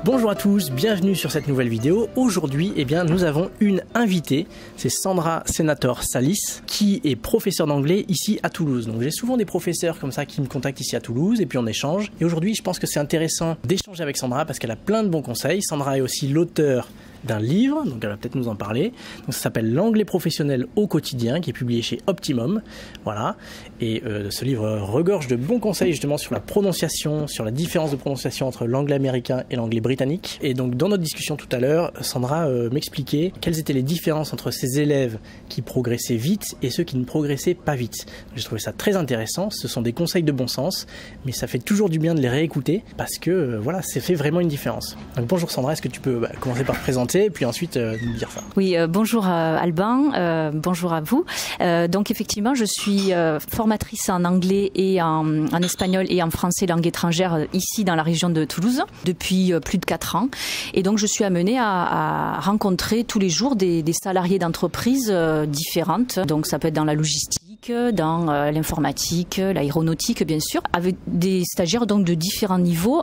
Bonjour à tous, bienvenue sur cette nouvelle vidéo. Aujourd'hui, nous avons une invitée, c'est Sandra Senator Salis, qui est professeure d'anglais ici à Toulouse. Donc j'ai souvent des professeurs comme ça qui me contactent ici à Toulouse et puis on échange. Et aujourd'hui, je pense que c'est intéressant d'échanger avec Sandra parce qu'elle a plein de bons conseils. Sandra est aussi l'auteur d'un livre, donc elle va peut-être nous en parler. Donc ça s'appelle L'anglais professionnel au quotidien, qui est publié chez Optimum. Voilà. Et ce livre regorge de bons conseils justement sur la prononciation, sur la différence de prononciation entre l'anglais américain et l'anglais britannique. Et donc dans notre discussion tout à l'heure, Sandra m'expliquait quelles étaient les différences entre ces élèves qui progressaient vite et ceux qui ne progressaient pas vite. J'ai trouvé ça très intéressant. Ce sont des conseils de bon sens, mais ça fait toujours du bien de les réécouter parce que voilà, ça fait vraiment une différence. Donc bonjour Sandra, est-ce que tu peux commencer par te présenter et puis ensuite nous dire ça. Oui, bonjour Alban, bonjour à vous. Donc effectivement, je suis formatrice en anglais et en espagnol et en français langue étrangère ici dans la région de Toulouse depuis plus de 4 ans. Et donc je suis amenée à rencontrer tous les jours des salariés d'entreprises différentes. Donc ça peut être dans la logistique, dans l'informatique, l'aéronautique bien sûr, avec des stagiaires donc de différents niveaux.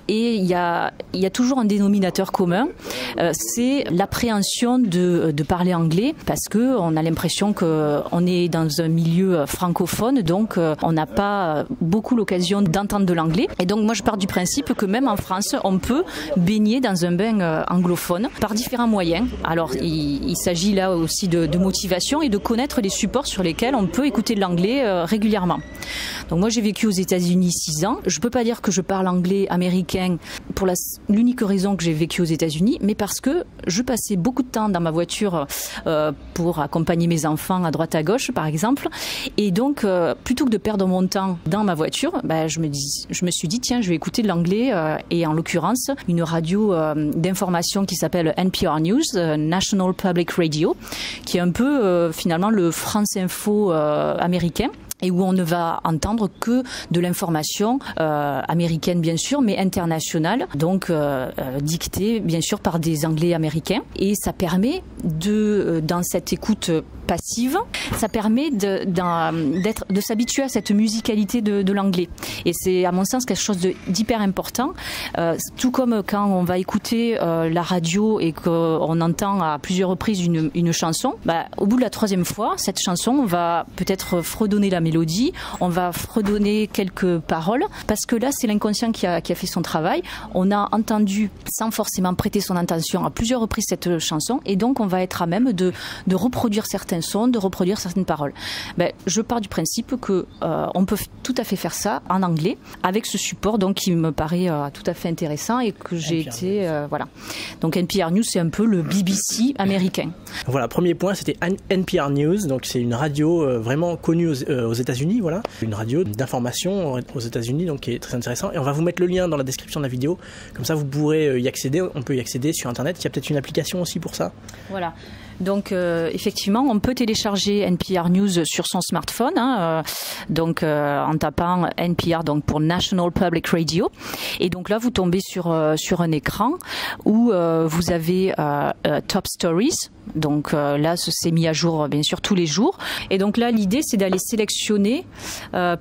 Et il y a toujours un dénominateur commun, c'est l'appréhension de parler anglais parce que on a l'impression que on est dans un milieu francophone, donc on n'a pas beaucoup l'occasion d'entendre de l'anglais. Et donc moi je pars du principe que même en France on peut baigner dans un bain anglophone par différents moyens. Alors il s'agit là aussi de motivation et de connaître les supports sur lesquels on peut écouter de l'anglais régulièrement. Donc moi j'ai vécu aux États-Unis 6 ans. Je peux pas dire que je parle anglais américain pour l'unique raison que j'ai vécu aux États-Unis, mais parce que je passais beaucoup de temps dans ma voiture pour accompagner mes enfants à droite à gauche par exemple. Et donc plutôt que de perdre mon temps dans ma voiture, je me suis dit tiens, je vais écouter de l'anglais et en l'occurrence une radio d'information qui s'appelle NPR News, National Public Radio, qui est un peu finalement le France Info américain, et où on ne va entendre que de l'information américaine bien sûr, mais internationale, donc dictée bien sûr par des Anglais américains. Et ça permet dans cette écoute passive, ça permet de s'habituer à cette musicalité de l'anglais. Et c'est à mon sens quelque chose d'hyper important. Tout comme quand on va écouter la radio et qu'on entend à plusieurs reprises une chanson, au bout de la 3e fois, cette chanson, on va peut-être fredonner la mélodie, on va fredonner quelques paroles, parce que là c'est l'inconscient qui a fait son travail. On a entendu sans forcément prêter son attention à plusieurs reprises cette chanson, et donc on va être à même de reproduire certains sons, de reproduire certaines paroles. Je pars du principe que on peut tout à fait faire ça en anglais avec ce support donc qui me paraît tout à fait intéressant et que j'ai été voilà. Donc NPR News, c'est un peu le BBC américain. Voilà, premier point, c'était NPR News, donc c'est une radio vraiment connue aux États-Unis, voilà, une radio d'information aux États-Unis, donc qui est très intéressant. Et on va vous mettre le lien dans la description de la vidéo, comme ça vous pourrez y accéder. On peut y accéder sur internet. Il y a peut-être une application aussi pour ça. Voilà. Donc effectivement, on peut télécharger NPR News sur son smartphone, donc en tapant NPR donc pour National Public Radio. Et donc là, vous tombez sur un écran où vous avez Top Stories. Donc là, c'est mis à jour bien sûr tous les jours. Et donc là, l'idée, c'est d'aller sélectionner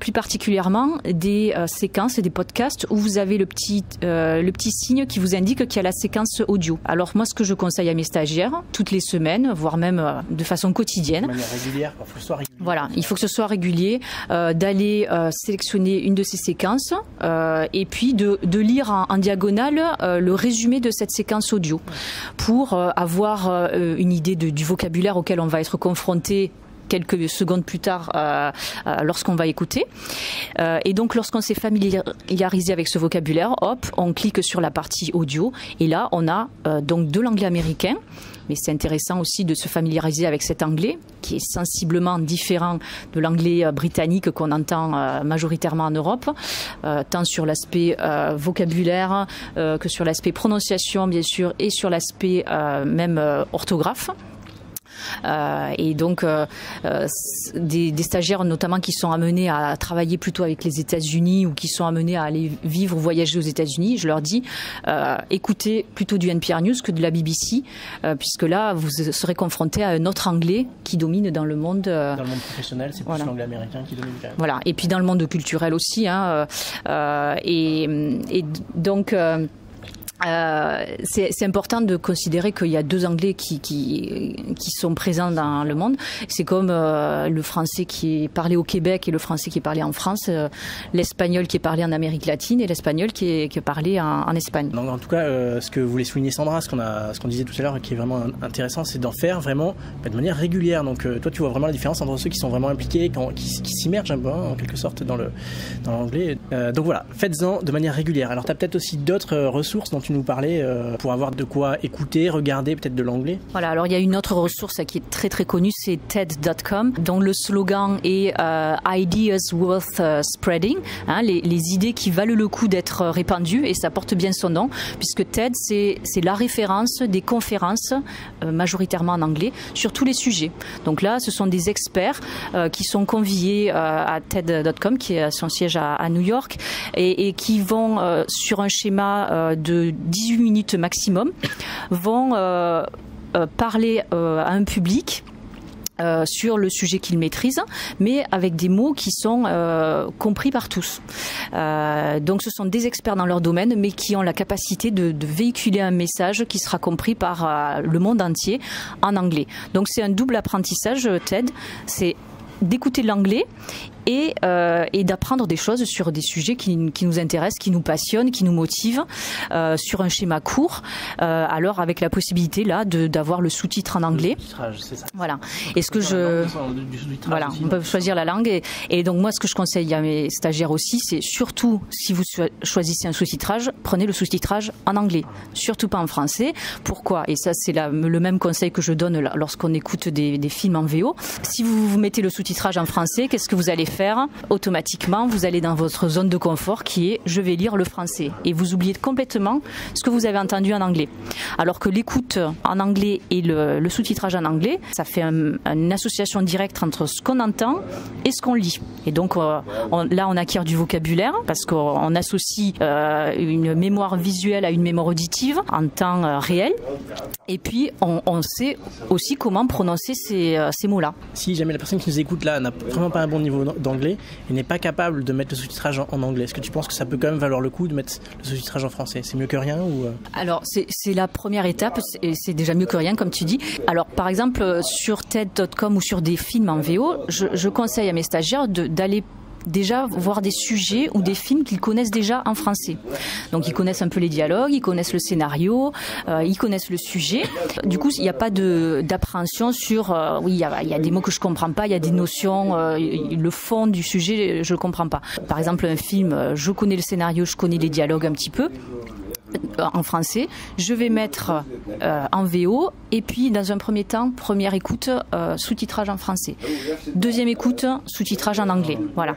plus particulièrement des séquences et des podcasts où vous avez le petit signe qui vous indique qu'il y a la séquence audio. Alors moi, ce que je conseille à mes stagiaires, toutes les semaines, voire même de façon quotidienne. De manière régulière, il faut que ce soit régulier. Voilà, il faut que ce soit régulier, d'aller sélectionner une de ces séquences et puis de lire en diagonale le résumé de cette séquence audio pour avoir une idée du vocabulaire auquel on va être confronté quelques secondes plus tard lorsqu'on va écouter. Et donc lorsqu'on s'est familiarisé avec ce vocabulaire, hop, on clique sur la partie audio et là on a donc de l'anglais américain. Mais c'est intéressant aussi de se familiariser avec cet anglais qui est sensiblement différent de l'anglais britannique qu'on entend majoritairement en Europe, tant sur l'aspect vocabulaire que sur l'aspect prononciation bien sûr et sur l'aspect même orthographe. Et donc des stagiaires notamment qui sont amenés à travailler plutôt avec les États-Unis ou qui sont amenés à aller vivre ou voyager aux États-Unis, je leur dis écoutez plutôt du NPR News que de la BBC, puisque là vous serez confrontés à un autre anglais qui domine dans le monde. Dans le monde professionnel, c'est plus l'anglais américain qui domine quand même. Voilà, et puis dans le monde culturel aussi, et donc c'est important de considérer qu'il y a deux anglais qui sont présents dans le monde. C'est comme le français qui est parlé au Québec et le français qui est parlé en France, l'espagnol qui est parlé en Amérique latine et l'espagnol qui est parlé en Espagne. Donc, en tout cas, ce que voulait souligner Sandra, ce qu'on disait tout à l'heure, qui est vraiment intéressant, c'est d'en faire vraiment de manière régulière. Donc toi, tu vois vraiment la différence entre ceux qui sont vraiment impliqués, qui s'immergent un peu en quelque sorte dans l'anglais. Donc voilà, faites-en de manière régulière. Alors tu as peut-être aussi d'autres ressources dont tu nous parlais pour avoir de quoi écouter, regarder peut-être de l'anglais. Voilà, alors il y a une autre ressource qui est très très connue, c'est TED.com, dont le slogan est Ideas Worth Spreading, hein, les idées qui valent le coup d'être répandues, et ça porte bien son nom, puisque TED c'est la référence des conférences, majoritairement en anglais, sur tous les sujets. Donc là, ce sont des experts qui sont conviés à TED.com, qui a son siège à New York, et qui vont sur un schéma de 18 minutes maximum, vont parler à un public sur le sujet qu'ils maîtrisent, mais avec des mots qui sont compris par tous. Donc ce sont des experts dans leur domaine, mais qui ont la capacité de véhiculer un message qui sera compris par le monde entier en anglais. Donc c'est un double apprentissage, TED, c'est d'écouter l'anglais et d'apprendre des choses sur des sujets qui nous intéressent, qui nous passionnent, qui nous motivent, sur un schéma court, alors avec la possibilité là d'avoir le sous-titre en anglais. C'est ça. Voilà. Et ce que voilà, on peut choisir la langue, et donc moi ce que je conseille à mes stagiaires aussi, c'est surtout si vous choisissez un sous-titrage, prenez le sous-titrage en anglais, surtout pas en français. Pourquoi? Et ça c'est le même conseil que je donne lorsqu'on écoute des films en VO. Si vous mettez le sous-titrage en français, qu'est-ce que vous allez faire? Automatiquement, vous allez dans votre zone de confort qui est je vais lire le français, et vous oubliez complètement ce que vous avez entendu en anglais. Alors que l'écoute en anglais et le sous-titrage en anglais, ça fait une association directe entre ce qu'on entend et ce qu'on lit. Et donc là, on acquiert du vocabulaire parce qu'on associe une mémoire visuelle à une mémoire auditive en temps réel. Et puis, on sait aussi comment prononcer ces mots-là. Si jamais la personne qui nous écoute là n'a vraiment pas un bon niveau d'anglais et n'est pas capable de mettre le sous-titrage en anglais, est-ce que tu penses que ça peut quand même valoir le coup de mettre le sous-titrage en français? C'est mieux que rien ou Alors, c'est la première étape, c'est déjà mieux que rien, comme tu dis. Alors, par exemple, sur TED.com ou sur des films en VO, je conseille à mes stagiaires d'aller déjà voir des sujets ou des films qu'ils connaissent déjà en français. Donc ils connaissent un peu les dialogues, ils connaissent le scénario, ils connaissent le sujet. Du coup, il n'y a pas d'appréhension sur oui, il y a des mots que je comprends pas, il y a des notions, le fond du sujet, je le comprends pas. Par exemple, un film, je connais le scénario, je connais les dialogues un petit peu en français, je vais mettre en VO, et puis dans un premier temps, première écoute, sous-titrage en français. Deuxième écoute, sous-titrage en anglais. Voilà.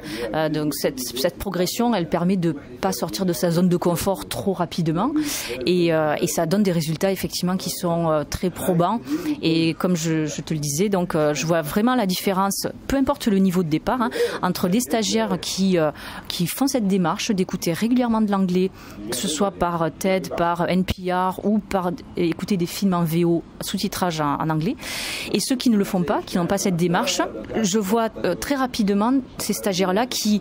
Donc cette progression, elle permet de pas sortir de sa zone de confort trop rapidement, et ça donne des résultats effectivement qui sont très probants. Et comme je te le disais, donc je vois vraiment la différence, peu importe le niveau de départ, hein, entre les stagiaires qui font cette démarche d'écouter régulièrement de l'anglais, que ce soit par TED, par NPR ou par écouter des films en VO, sous-titrage en anglais, et ceux qui ne le font pas, qui n'ont pas cette démarche, je vois très rapidement ces stagiaires-là qui,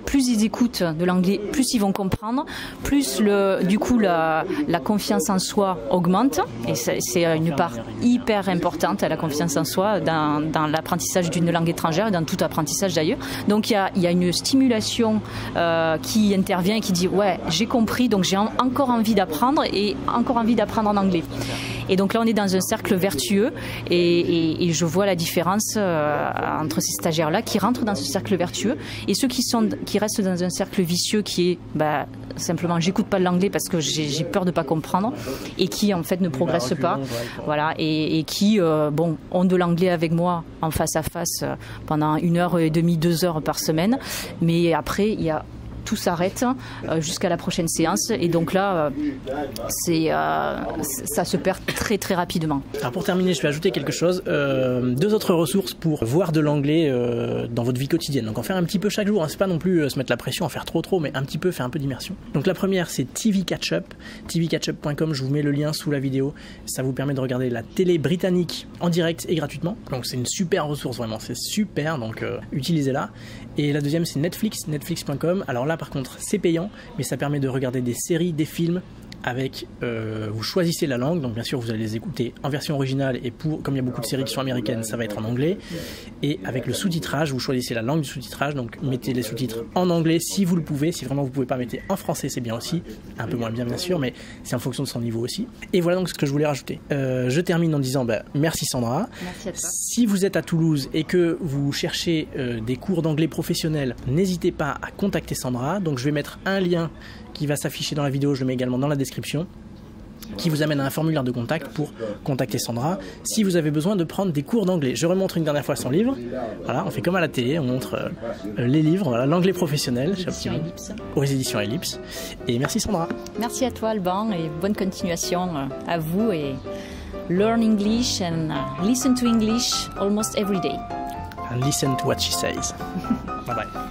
plus ils écoutent de l'anglais, plus ils vont comprendre, plus du coup la confiance en soi augmente, et c'est une part hyper importante, la confiance en soi dans l'apprentissage d'une langue étrangère et dans tout apprentissage d'ailleurs. Donc il y a une stimulation qui intervient et qui dit ouais, j'ai compris, donc j'ai encore envie d'apprendre, et encore envie d'apprendre en anglais. Et donc là, on est dans un cercle vertueux, et je vois la différence entre ces stagiaires-là qui rentrent dans ce cercle vertueux et ceux qui restent dans un cercle vicieux qui est simplement j'écoute pas l'anglais parce que j'ai peur de pas comprendre, et qui en fait ne progressent pas. Voilà, et qui ont de l'anglais avec moi en face à face pendant 1h30, 2 heures par semaine, mais après tout s'arrête jusqu'à la prochaine séance, et donc là ça se perd très très rapidement. Alors pour terminer, je vais ajouter quelque chose, 2 autres ressources pour voir de l'anglais dans votre vie quotidienne, donc en faire un petit peu chaque jour, hein. C'est pas non plus se mettre la pression, en faire trop, mais un petit peu, faire un peu d'immersion. Donc la première, c'est TV Catch-up, tvcatchup.com, je vous mets le lien sous la vidéo, ça vous permet de regarder la télé britannique en direct et gratuitement, donc c'est une super ressource, vraiment c'est super, donc utilisez-la. Et la deuxième, c'est netflix.com. Alors là par contre c'est payant, mais ça permet de regarder des séries, des films avec, vous choisissez la langue, donc bien sûr vous allez les écouter en version originale et comme il y a beaucoup de séries qui sont américaines, ça va être en anglais. Et avec le sous-titrage, vous choisissez la langue du sous-titrage, donc mettez les sous-titres en anglais si vous le pouvez. Si vraiment vous pouvez pas, mettez en français, c'est bien aussi, un peu moins bien sûr, mais c'est en fonction de son niveau aussi. Et voilà donc ce que je voulais rajouter. Je termine en disant merci Sandra. Merci à toi. Si vous êtes à Toulouse et que vous cherchez des cours d'anglais professionnels, n'hésitez pas à contacter Sandra. Donc je vais mettre un lien qui va s'afficher dans la vidéo, je le mets également dans la description, qui vous amène à un formulaire de contact pour contacter Sandra si vous avez besoin de prendre des cours d'anglais. Je remontre une dernière fois son livre. Voilà, on fait comme à la télé, on montre les livres, voilà, l'anglais professionnel aux éditions Ellipse. Et merci Sandra. Merci à toi Alban et bonne continuation à vous et learn English and listen to English almost every day. And listen to what she says. Bye bye.